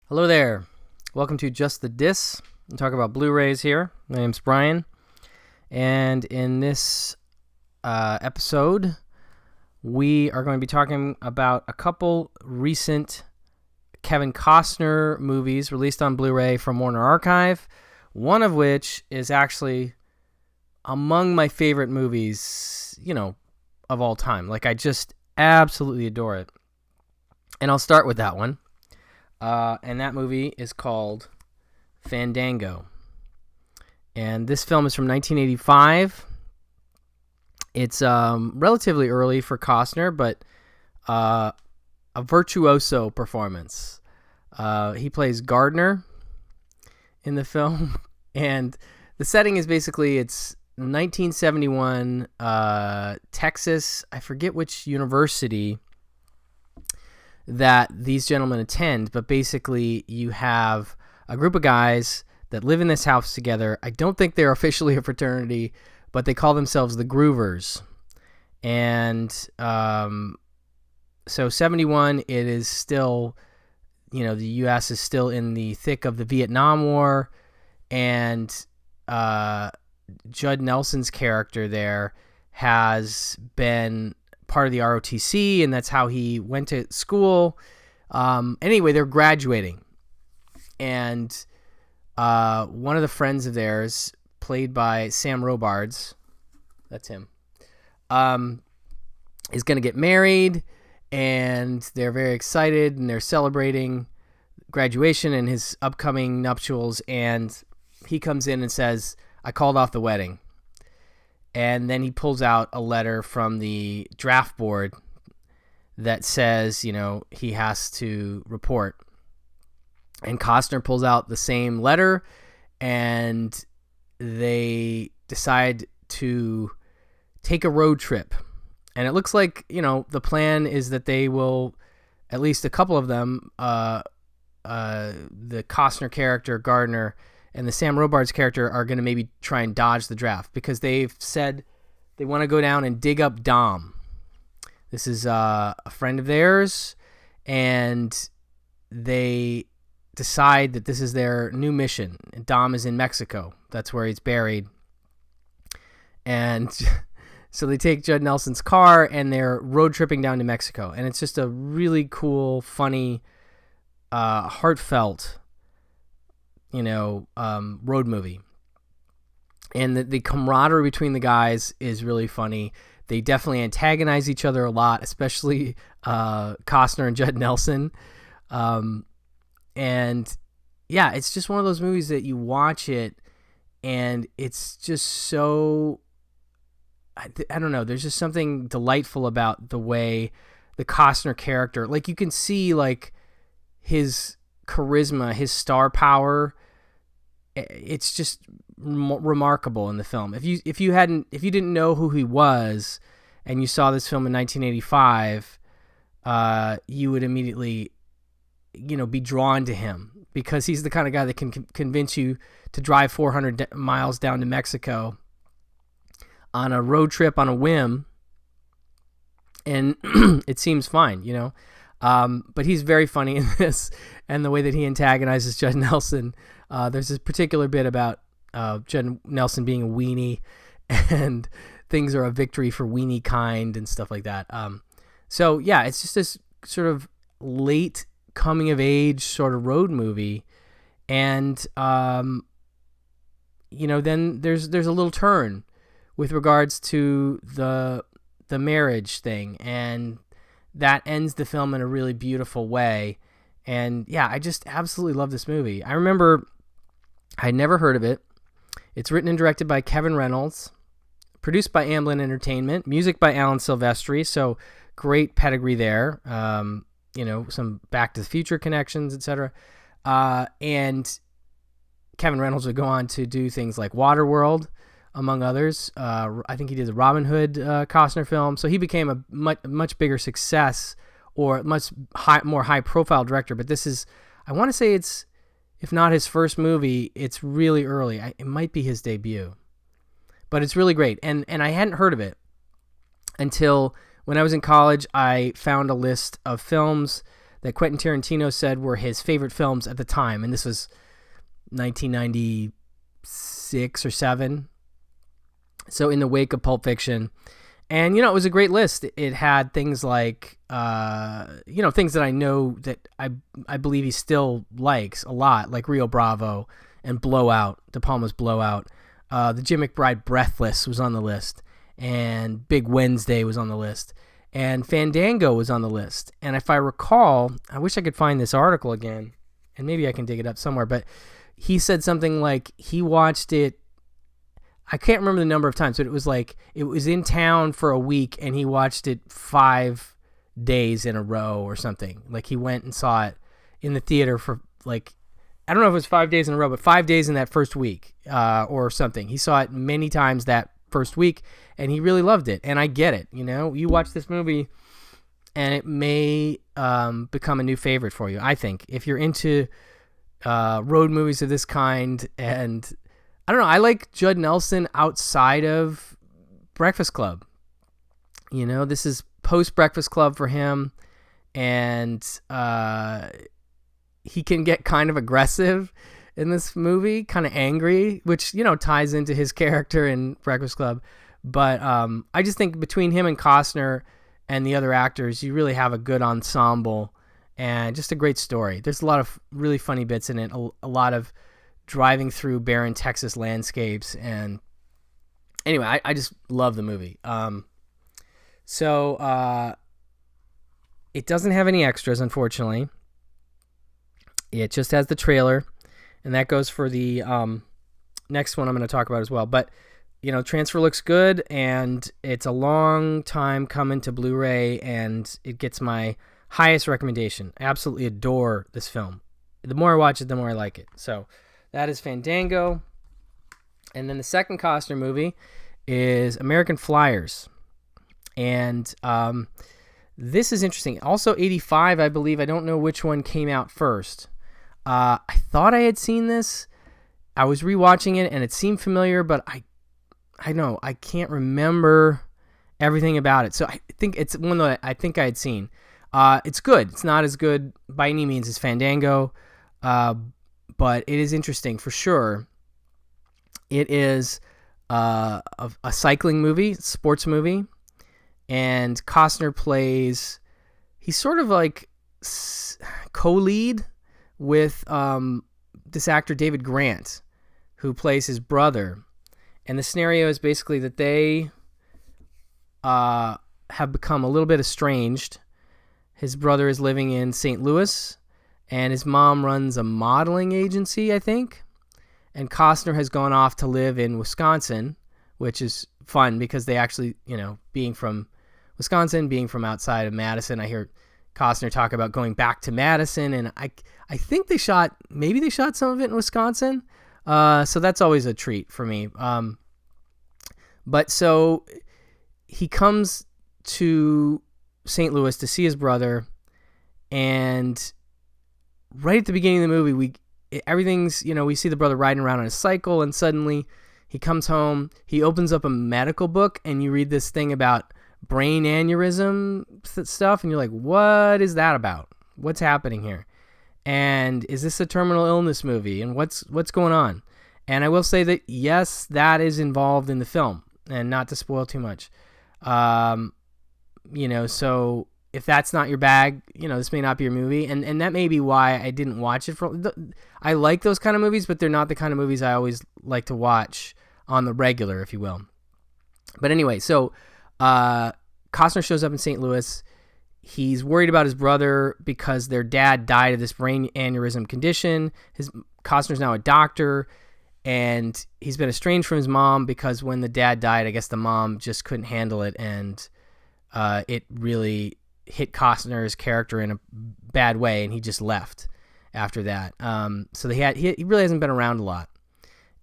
Hello there. Welcome to Just the Dis. We'll talk about Blu-rays here. My name's Brian. And in this episode, we are going to be talking about a couple recent Kevin Costner movies released on Blu-ray from Warner Archive, one of which is actually among my favorite movies, of all time. Like, I just absolutely adore it. And I'll start with that one. And that movie is called Fandango. And this film is from 1985. It's relatively early for Costner, but a virtuoso performance. He plays Gardner in the film. And the setting is basically, it's 1971 Texas. I forget which university that these gentlemen attend, but basically you have a group of guys that live in this house together. I don't think they're officially a fraternity, but they call themselves the Groovers. And so 71, it is still, the U.S. is still in the thick of the Vietnam War, and Judd Nelson's character there has been part of the ROTC, and that's how he went to school. Anyway, they're graduating, and one of the friends of theirs, played by Sam Robards, that's him, is going to get married, and they're very excited, and they're celebrating graduation and his upcoming nuptials, and he comes in and says, "I called off the wedding." And then he pulls out a letter from the draft board that says, he has to report. And Costner pulls out the same letter, and they decide to take a road trip. And it looks like, the plan is that they will, at least a couple of them, the Costner character, Gardner, and the Sam Robards character are going to maybe try and dodge the draft, because they've said they want to go down and dig up Dom. This is a friend of theirs, and they decide that this is their new mission. And Dom is in Mexico. That's where he's buried. And so they take Judd Nelson's car, and they're road tripping down to Mexico. And it's just a really cool, funny, heartfelt road movie. And the camaraderie between the guys is really funny. They definitely antagonize each other a lot, especially Costner and Judd Nelson. And yeah, it's just one of those movies that you watch it, and it's just so, I don't know, there's just something delightful about the way the Costner character, like, you can see, like, his charisma, his star power. It's just remarkable in the film. If you didn't know who he was, and you saw this film in 1985, you would immediately, be drawn to him, because he's the kind of guy that can convince you to drive 400 miles down to Mexico on a road trip on a whim, and it seems fine, But he's very funny in this, and the way that he antagonizes Judd Nelson. There's this particular bit about Judd Nelson being a weenie, and things are a victory for weenie kind and stuff like that. So yeah, it's just this sort of late coming of age sort of road movie, and then there's a little turn with regards to the marriage thing, and that ends the film in a really beautiful way. And yeah, I just absolutely love this movie. I remember I'd never heard of it. It's written and directed by Kevin Reynolds, produced by Amblin Entertainment, music by Alan Silvestri, so great pedigree there. Some Back to the Future connections, etc. And Kevin Reynolds would go on to do things like Waterworld, among others. I think he did the Robin Hood Costner film, so he became a much bigger success, or more high-profile director. But this is, I want to say it's, if not his first movie, it's really early. It might be his debut. But it's really great. And I hadn't heard of it until when I was in college. I found a list of films that Quentin Tarantino said were his favorite films at the time, and this was 1996 or 7. So in the wake of Pulp Fiction. And, it was a great list. It had things like, things that I know that I believe he still likes a lot, like Rio Bravo and Blowout, De Palma's Blowout. The Jim McBride Breathless was on the list, and Big Wednesday was on the list, and Fandango was on the list. And if I recall, I wish I could find this article again, and maybe I can dig it up somewhere, but he said something like he watched it, I can't remember the number of times, but it was like it was in town for a week and he watched it 5 days in a row or something. Like he went and saw it in the theater for like, I don't know if it was 5 days in a row, but 5 days in that first week or something. He saw it many times that first week and he really loved it. And I get it. You watch this movie and it may become a new favorite for you, I think. If you're into road movies of this kind, and I don't know, I like Judd Nelson outside of Breakfast Club. This is post-Breakfast Club for him, and he can get kind of aggressive in this movie, kind of angry, which, ties into his character in Breakfast Club. But I just think between him and Costner and the other actors, you really have a good ensemble and just a great story. There's a lot of really funny bits in it, a lot of driving through barren Texas landscapes, and anyway, I just love the movie. So it doesn't have any extras, unfortunately. It just has the trailer, and that goes for the next one I'm going to talk about as well. But transfer looks good, and it's a long time coming to Blu-ray, and it gets my highest recommendation. I absolutely adore this film. The more I watch it, the more I like it. So that is Fandango. And then the second Costner movie is American Flyers. And this is interesting. Also 85, I believe. I don't know which one came out first. I thought I had seen this. I was rewatching it, and it seemed familiar, but I know I can't remember everything about it. So I think it's one that I think I had seen. It's good. It's not as good by any means as Fandango, but it is interesting for sure. It is a cycling movie, sports movie, and Costner plays, he's sort of like co-lead with this actor David Grant, who plays his brother. And the scenario is basically that they have become a little bit estranged. His brother is living in St. Louis, and his mom runs a modeling agency, I think. And Costner has gone off to live in Wisconsin, which is fun because they actually, being from Wisconsin, being from outside of Madison, I hear Costner talk about going back to Madison, and I think maybe they shot some of it in Wisconsin. So that's always a treat for me. But so he comes to St. Louis to see his brother, and right at the beginning of the movie, everything's, we see the brother riding around on a cycle, and suddenly he comes home, he opens up a medical book, and you read this thing about brain aneurysm stuff, and you're like, what is that about? What's happening here? And is this a terminal illness movie? And what's going on? And I will say that, yes, that is involved in the film, and not to spoil too much. So if that's not your bag, this may not be your movie. And that may be why I didn't watch it. I like those kind of movies, but they're not the kind of movies I always like to watch on the regular, if you will. But anyway, so Costner shows up in St. Louis. He's worried about his brother because their dad died of this brain aneurysm condition. Costner's now a doctor, and he's been estranged from his mom because when the dad died, I guess the mom just couldn't handle it, and it really hit Costner's character in a bad way, and he just left after that. So he really hasn't been around a lot,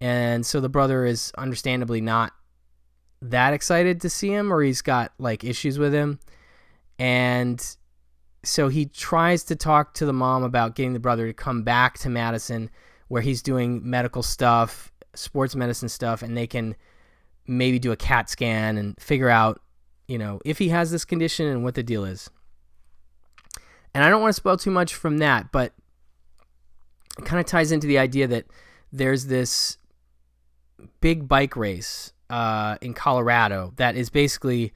and so the brother is understandably not that excited to see him, or he's got like issues with him. And so he tries to talk to the mom about getting the brother to come back to Madison, where he's doing medical stuff, sports medicine stuff, and they can maybe do a CAT scan and figure out, if he has this condition and what the deal is. And I don't want to spoil too much from that, but it kind of ties into the idea that there's this big bike race in Colorado that is basically,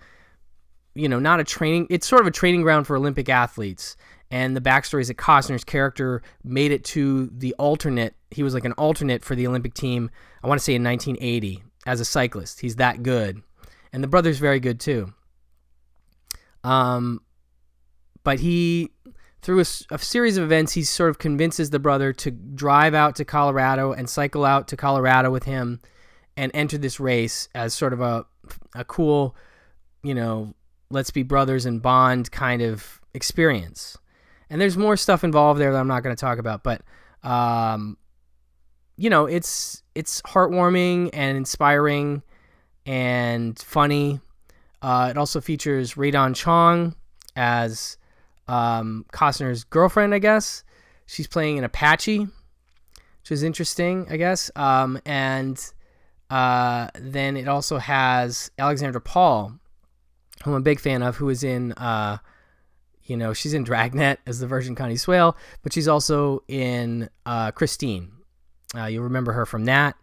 not a training. It's sort of a training ground for Olympic athletes. And the backstory is that Costner's character made it to the alternate. He was like an alternate for the Olympic team, I want to say in 1980, as a cyclist. He's that good. And the brother's very good too. But he, through a series of events, he sort of convinces the brother to drive out to Colorado and cycle out to Colorado with him and enter this race as sort of a cool, let's be brothers and bond kind of experience. And there's more stuff involved there that I'm not going to talk about, but, it's heartwarming and inspiring and funny. It also features Radon Chong as Costner's girlfriend, I guess. She's playing an Apache, which is interesting, I guess. And then it also has Alexandra Paul, who I'm a big fan of, who is in, she's in Dragnet as the Virgin Connie Swale, but she's also in Christine. You'll remember her from that.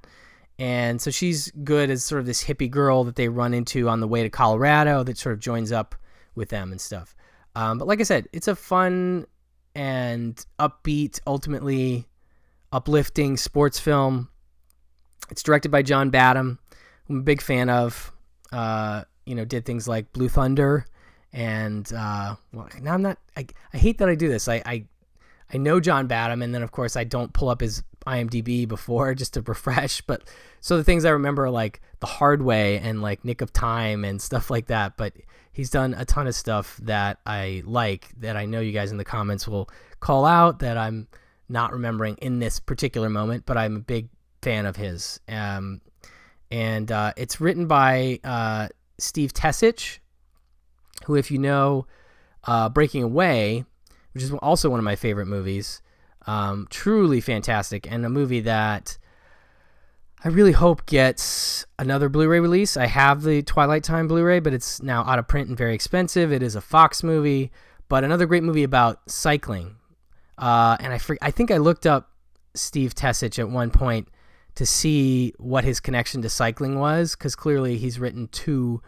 And so she's good as sort of this hippie girl that they run into on the way to Colorado that sort of joins up with them and stuff. But like I said, it's a fun and upbeat, ultimately uplifting sports film. It's directed by John Badham, who I'm a big fan of. Did things like Blue Thunder. And now I'm not. I hate that I do this. I know John Badham, and then of course I don't pull up his IMDb before just to refresh. But so the things I remember are like The Hard Way and like Nick of Time and stuff like that. But he's done a ton of stuff that I like, that I know you guys in the comments will call out that I'm not remembering in this particular moment. But I'm a big fan of his. And it's written by Steve Tessich, who, if you know Breaking Away, which is also one of my favorite movies, truly fantastic, and a movie that I really hope gets another Blu-ray release. I have the Twilight Time Blu-ray, but it's now out of print and very expensive. It is a Fox movie, but another great movie about cycling. And I think I looked up Steve Tessich at one point to see what his connection to cycling was, because clearly he's written 2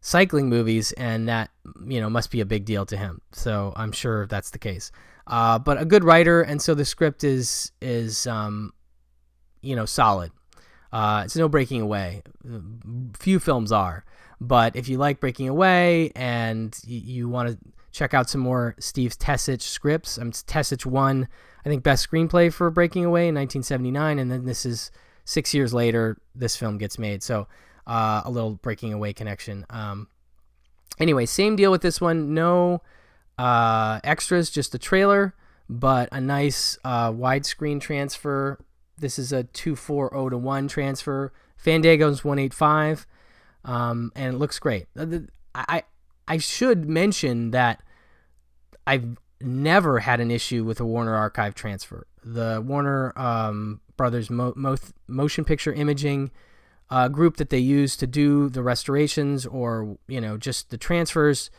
cycling movies, and that must be a big deal to him. So I'm sure that's the case. But a good writer, and so the script is solid. It's no Breaking Away. Few films are, but if you like Breaking Away and you want to check out some more Steve Tessich scripts, Tessich won, I think, best screenplay for Breaking Away in 1979, and then this is 6 years later. This film gets made, so. A little Breaking Away connection. Anyway, same deal with this one. No extras, just the trailer, but a nice widescreen transfer. This is a 240-1 transfer. Fandango's 185, and it looks great. I should mention that I've never had an issue with a Warner Archive transfer. The Warner Brothers motion picture imaging group that they use to do the restorations, or just the transfers.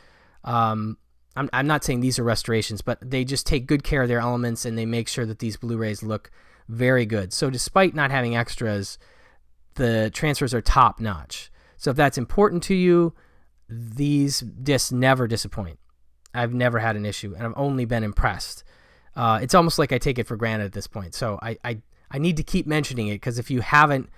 I'm not saying these are restorations, but they just take good care of their elements, and they make sure that these Blu-rays look very good. So despite not having extras, the transfers are top notch. So if that's important to you, these discs never disappoint. I've never had an issue, and I've only been impressed. It's almost like I take it for granted at this point. So I need to keep mentioning it, because if you haven't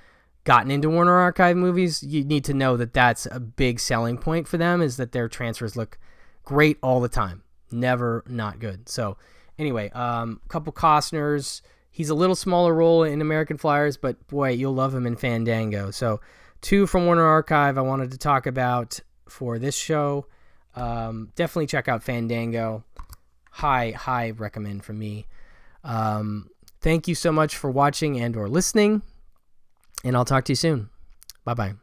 gotten into Warner Archive movies, you need to know that that's a big selling point for them, is that their transfers look great all the time. Never not good. So anyway, couple Costners. He's a little smaller role in American Flyers, but boy, you'll love him in Fandango. So 2 from Warner Archive I wanted to talk about for this show. Definitely check out Fandango. High recommend from me. Thank you so much for watching and or listening. And I'll talk to you soon. Bye-bye.